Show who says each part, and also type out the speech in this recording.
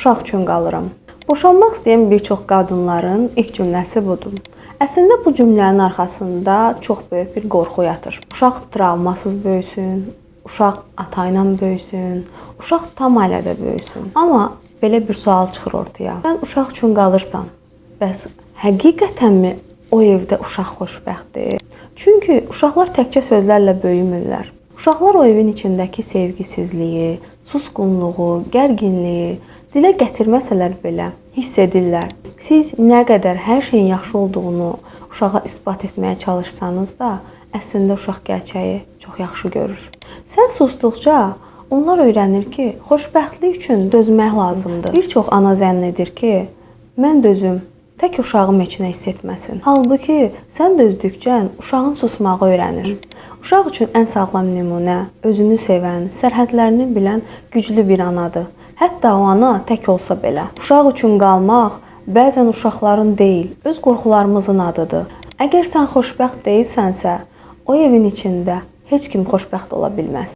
Speaker 1: uşaq üçün qalıram. Boşanmaq istəyən bir çox qadınların ilk cümləsi budur. Əslində bu cümlənin arxasında çox böyük bir qorxu yatır. Uşaq travmasız böyüsün, uşaq ata ilə böyüsün, uşaq tam ailədə böyüsün. Amma belə bir sual çıxır ortaya. Sən uşaq üçün qalırsan, bəs həqiqətənmi o evdə uşaq xoşbəxtdir? Çünki uşaqlar təkcə sözlərlə böyümürlər. Uşaqlar o evin içindəki sevgisizliyi, susqunluğu, gərginliyi dilə gətirməsələr belə hiss edirlər. Siz nə qədər hər şeyin yaxşı olduğunu uşağa isbat etməyə çalışsanız da, əslində uşaq gerçəyi çox yaxşı görür. Sən susduqca onlar öyrənir ki, xoşbəxtlik üçün dözmək lazımdır. Bir çox ana zənn edir ki, mən dözüm, tək uşağım heç nə hiss etməsin. Halbuki sən dözdükcə uşağın susmağı öyrənir. Uşaq üçün ən sağlam nümunə özünü sevən, sərhədlərini bilən güclü bir anadır. Hətta o ana tək olsa belə. Uşaq üçün qalmaq bəzən uşaqların deyil, öz qorxularımızın adıdır. Əgər sən xoşbəxt deyilsənsə, o evin içində heç kim xoşbəxt ola bilməz.